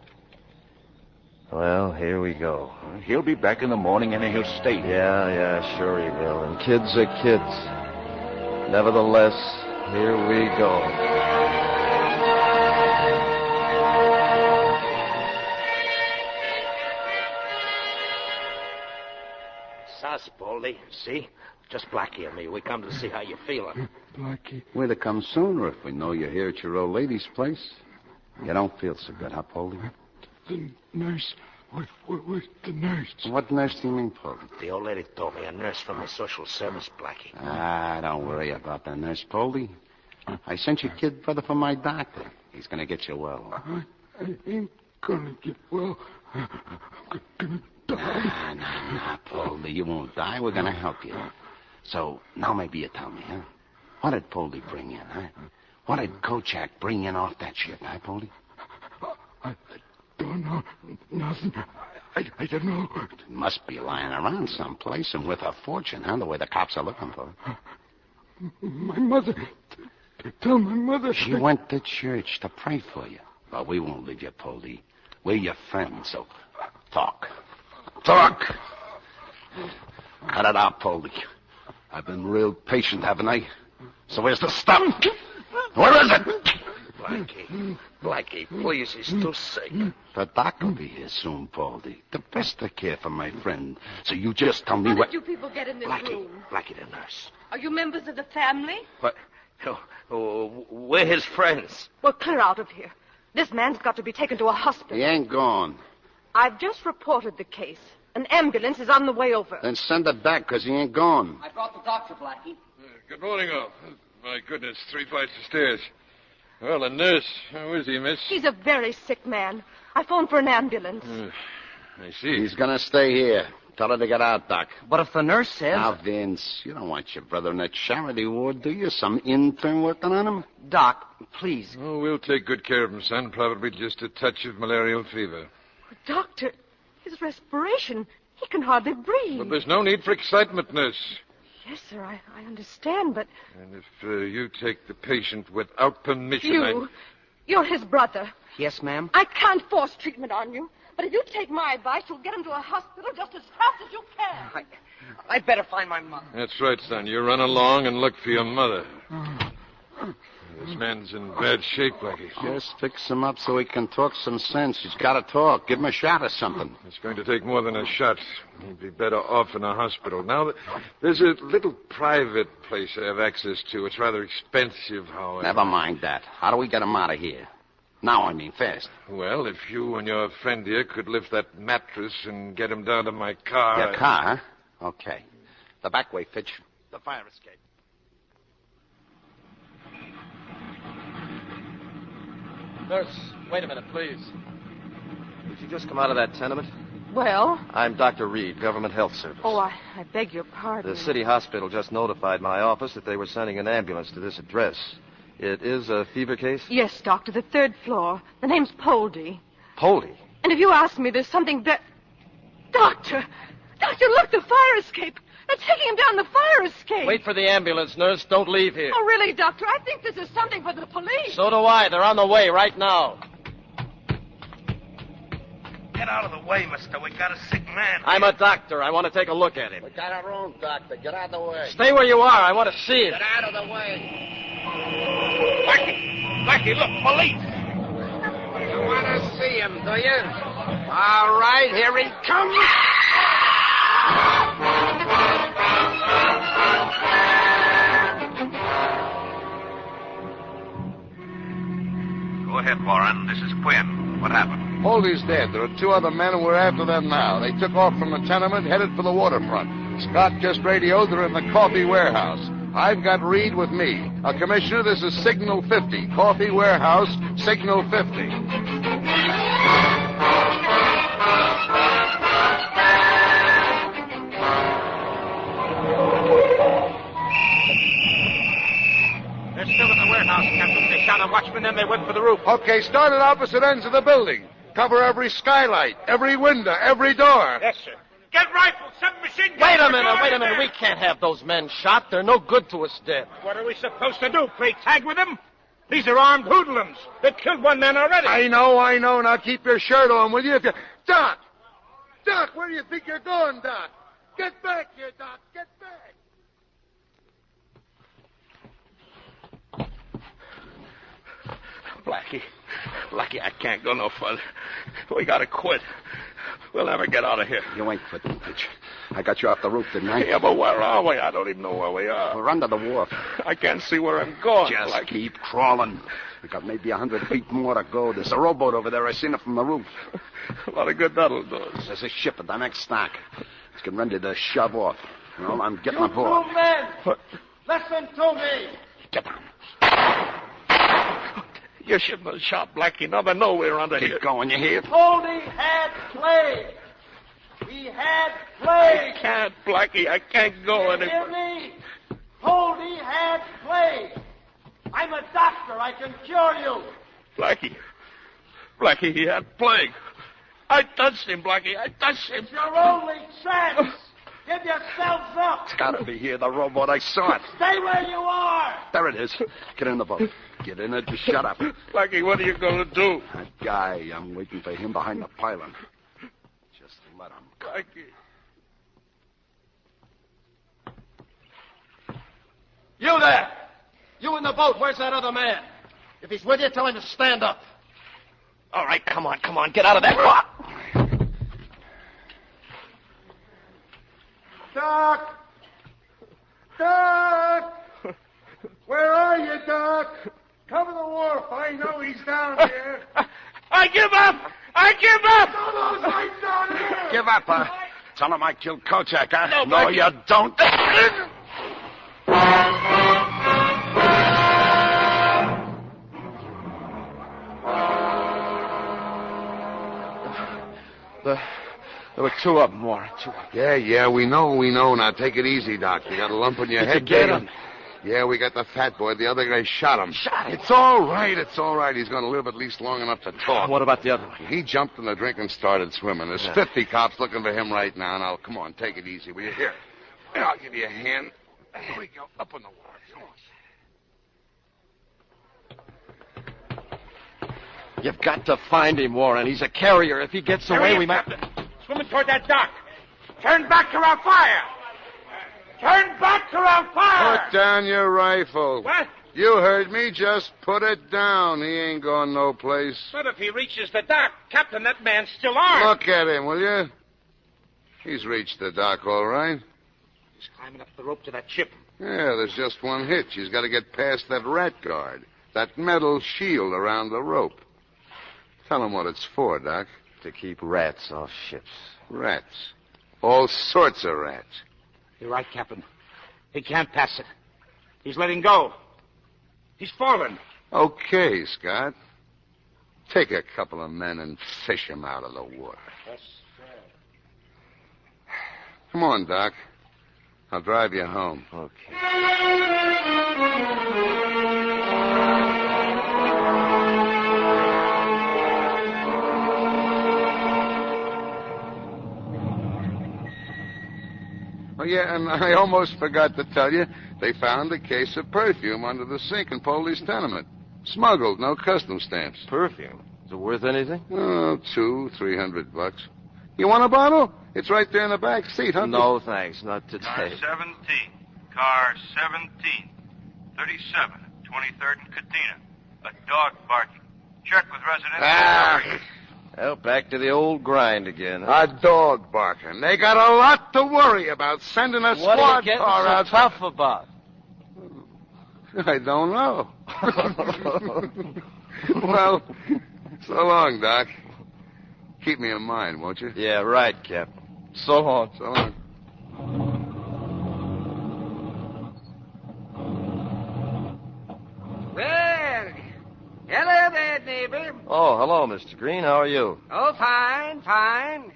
Well, here we go. He'll be back in the morning and he'll stay. Yeah, sure he will. And kids are kids. Nevertheless, here we go. Sus, Baldy. See? Just Blackie and me. We come to see how you're feeling. Blackie. We'd have come sooner if we know you're here at your old lady's place. You don't feel so good, huh, Poldy? The nurse. Where's the nurse? What nurse do you mean, Poldy? The old lady told me a nurse from the social service, Blackie. Don't worry about the nurse, Poldy. I sent your kid brother for my doctor. He's going to get you well. I ain't gonna get well. I'm gonna die. Nah, Poldy. You won't die. We're going to help you. So, now maybe you tell me, huh? What did Poldy bring in, huh? What did Kochak bring in off that ship, huh, Poldy? I don't know. Nothing. I don't know. It must be lying around someplace and worth a fortune, huh? The way the cops are looking for it. My mother. Tell my mother. She went to church to pray for you. But we won't leave you, Poldy. We're your friends, so talk. Talk! Cut it out, Poldy. I've been real patient, haven't I? So where's the stuff? Where is it? Blackie, please, he's too sick. The doc will be here soon, Poldy. The best of care for my friend. So you just tell me How what... did you people get in this room? Blackie the nurse. Are you members of the family? What? We're his friends. Well, clear out of here. This man's got to be taken to a hospital. He ain't gone. I've just reported the case. An ambulance is on the way over. Then send it back, because he ain't gone. I brought the doctor, Blackie. Good morning, all. My goodness, 3 flights of stairs. Well, the nurse, how is he, miss? He's a very sick man. I phoned for an ambulance. I see. He's going to stay here. Tell her to get out, Doc. But if the nurse says... Now, Vince, you don't want your brother in a charity ward, do you? Some intern working on him? Doc, please. Oh, we'll take good care of him, son. Probably just a touch of malarial fever. Doctor, his respiration, he can hardly breathe. But there's no need for excitement, nurse. Yes, sir, I understand, but... And if you take the patient without permission, You're his brother. Yes, ma'am? I can't force treatment on you. But if you take my advice, you'll get him to a hospital just as fast as you can. I'd better find my mother. That's right, son. You run along and look for your mother. This man's in bad shape, Blackie. Just fix him up so he can talk some sense. He's got to talk. Give him a shot or something. It's going to take more than a shot. He'd be better off in a hospital. Now, there's a little private place I have access to. It's rather expensive, however. Never mind that. How do we get him out of here? Now, I mean, fast. Well, if you and your friend here could lift that mattress and get him down to my car... Your car, huh? Okay. The back way, Fitch. The fire escape. Nurse, wait a minute, please. Did you just come out of that tenement? Well? I'm Dr. Reed, Government Health Service. Oh, I beg your pardon. The city hospital just notified my office that they were sending an ambulance to this address. It is a fever case? Yes, Doctor, the 3rd floor. The name's Poldy. Poldy? And if you ask me, there's something Doctor! Doctor, look, the fire escape! They're taking him down the fire escape! Wait for the ambulance, nurse. Don't leave here. Oh, really, Doctor? I think this is something for the police. So do I. They're on the way right now. Get out of the way, mister. We got a sick man. I'm a doctor. I want to take a look at him. We got our own doctor. Get out of the way. Stay where you are. I want to see him. Get out of the way. Blackie, look, police. You want to see him, do you? All right, here he comes. Go ahead, Warren. This is Quinn. What happened? Poldy's dead. There are 2 other men, and we're after them now. They took off from the tenement, headed for the waterfront. Scott just radioed they're in the coffee warehouse. I've got Reed with me. Commissioner, this is Signal 50. Coffee warehouse, Signal 50. They're still in the warehouse, Captain. They shot a watchman, then they went for the roof. Okay, start at opposite ends of the building. Cover every skylight, every window, every door. Yes, sir. Get rifles, submachine guns. Wait a minute. We can't have those men shot. They're no good to us dead. What are we supposed to do? Play tag with them? These are armed hoodlums. They've killed one man already. I know. Now keep your shirt on, will you? Doc! Doc, where do you think you're going, Doc? Get back here, Doc. Get back. Blackie, I can't go no further. We gotta quit. We'll never get out of here. You ain't quitting, Fitch. I got you off the roof, didn't I? Yeah, but where are we? I don't even know where we are. We're under the wharf. I can't see where I'm going. Just keep crawling. We got maybe 100 feet more to go. There's a rowboat over there. I seen it from the roof. A lot of good that'll do us. There's a ship at the next dock. It's getting ready to shove off. Well, I'm getting aboard. 2 men! What? Listen to me! Get down. You shouldn't have shot Blackie. Now they know we're under here. Keep going, you hear? Poldy had plague. He had plague. I can't, Blackie. I can't go anymore. Hear me? Poldy had plague. I'm a doctor. I can cure you. Blackie, he had plague. I touched him, Blackie. I touched him. It's your only chance. Give yourselves up. It's got to be here, the rowboat. I saw it. Stay where you are. There it is. Get in the boat. Get in it. Just shut up. Blackie, what are you going to do? That guy, I'm waiting for him behind the pylon. Just let him go. Blackie. You there! You in the boat. Where's that other man? If he's with you, tell him to stand up. All right, come on. Get out of there. Doc! Where are you, Doc? Cover the wharf. I know he's down here. I give up! Those lights down here! Give up, huh? Tell him I killed Kochak, huh? No, you don't. There were 2 of them, Warren. 2 of them. Yeah, we know. Now take it easy, Doc. You got a lump in your head. Get him. Yeah, we got the fat boy. The other guy shot him. Shot him? It's all right. He's going to live at least long enough to talk. What about the other one? He jumped in the drink and started swimming. There's 50 cops looking for him right now. Now, come on, take it easy. Will you? Here, I'll give you a hand. Here we go. Up on the water. Come on. You've got to find him, Warren. He's a carrier. If he gets away, we might... Swimming toward that dock. Turn back to our fire. Put down your rifle. What? You heard me. Just put it down. He ain't going no place. But if he reaches the dock, Captain, that man's still armed. Look at him, will you? He's reached the dock, all right. He's climbing up the rope to that ship. Yeah, there's just one hitch. He's got to get past that rat guard, that metal shield around the rope. Tell him what it's for, Doc. To keep rats off ships. Rats. All sorts of rats. You're right, Captain. He can't pass it. He's letting go. He's fallen. Okay, Scott. Take a couple of men and fish him out of the water. Yes, sir. Come on, Doc. I'll drive you home. Okay. Oh, yeah, and I almost forgot to tell you, they found a case of perfume under the sink in Poldy's tenement. Smuggled, no custom stamps. Perfume? Is it worth anything? Oh, $200-300. You want a bottle? It's right there in the back seat, huh? No, thanks. Not today. Car 17. Car 17. 37. 23rd and Katina. A dog barking. Check with residents. Well, back to the old grind again. A dog barking. They got a lot to worry about sending a What squad are you getting car so out. tough about? I don't know. Well, so long, Doc. Keep me in mind, won't you? Yeah, right, Cap. So long. So long. Well, hello there, neighbor. Oh, hello, Mr. Green. How are you? Oh, fine, fine.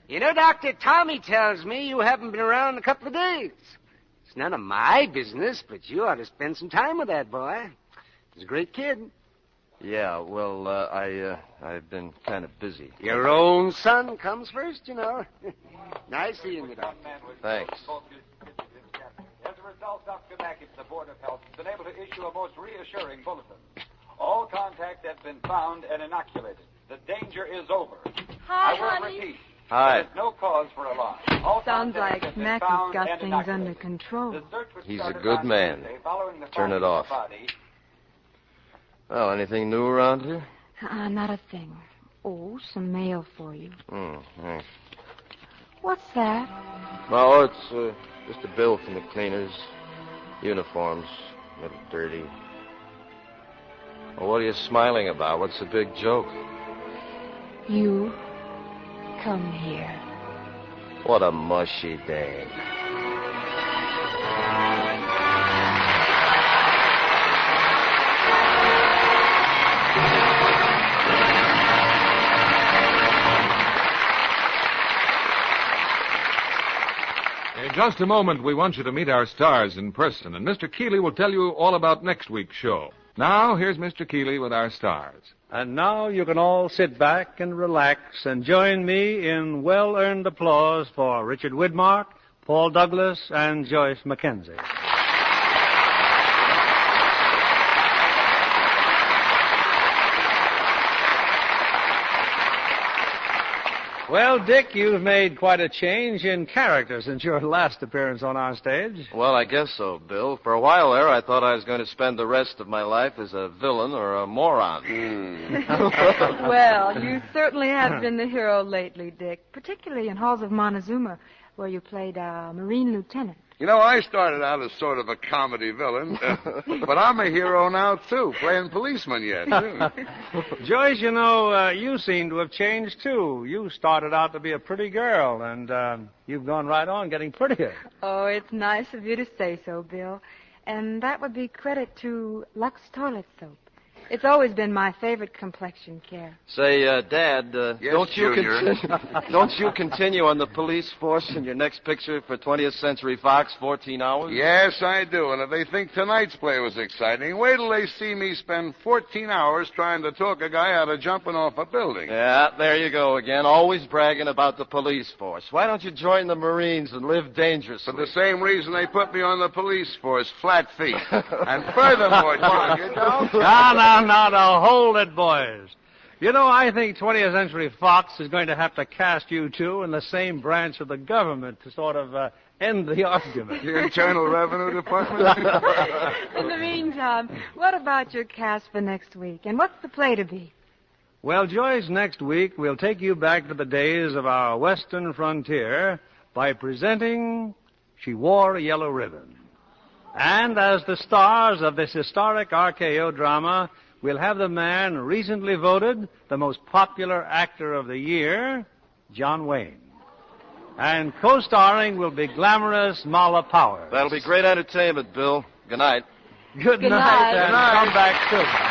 You know, Dr. Tommy tells me you haven't been around in a couple of days. It's none of my business, but you ought to spend some time with that boy. He's a great kid. Yeah, well, I've been kind of busy. Your own son comes first, you know. Nice seeing you, Doctor. Thanks. As a result, Dr. Mackett, the Board of Health, has been able to issue a most reassuring bulletin. All contact has been found and inoculated. The danger is over. Hi, I will honey. repeat. Hi. There is no cause for alarm. All Sounds contact like has been Mackie's found got and things inoculated. under control. The search was He's a started good last man. Thursday following the Turn it finding of off. a body. Well, anything new around here? Not a thing. Oh, some mail for you. Thanks. What's that? No, it's just a bill from the cleaners. Uniforms, a little dirty. Well, what are you smiling about? What's the big joke? You come here. What a mushy day. In just a moment, we want you to meet our stars in person, and Mr. Keeley will tell you all about next week's show. Now, here's Mr. Keeley with our stars. And now you can all sit back and relax and join me in well-earned applause for Richard Widmark, Paul Douglas, and Joyce Mackenzie. Well, Dick, you've made quite a change in character since your last appearance on our stage. Well, I guess so, Bill. For a while there, I thought I was going to spend the rest of my life as a villain or a moron. Well, you certainly have been the hero lately, Dick, particularly in Halls of Montezuma, where you played a Marine lieutenant. You know, I started out as sort of a comedy villain, but I'm a hero now, too, playing policeman yet, too. Joyce, you know, you seem to have changed, too. You started out to be a pretty girl, and you've gone right on getting prettier. Oh, it's nice of you to say so, Bill. And that would be credit to Lux Toilet Soap. It's always been my favorite complexion care. Say, Dad, Yes, don't you Junior? continue on the police force in your next picture for 20th Century Fox, 14 hours? Yes, I do. And if they think tonight's play was exciting, wait till they see me spend 14 hours trying to talk a guy out of jumping off a building. Yeah, there you go again, always bragging about the police force. Why don't you join the Marines and live dangerously? For the same reason they put me on the police force, flat feet. And furthermore, Junior, don't... Now, hold it, boys. You know, I think 20th Century Fox is going to have to cast you two in the same branch of the government to sort of End the argument. The Internal Revenue Department? In the meantime, what about your cast for next week? And what's the play to be? Well, Joyce, next week we'll take you back to the days of our western frontier by presenting She Wore a Yellow Ribbon. And as the stars of this historic RKO drama, we'll have the man recently voted the most popular actor of the year, John Wayne. And co-starring will be glamorous Mala Powers. That'll be great entertainment, Bill. Good night. Good night, and come back soon.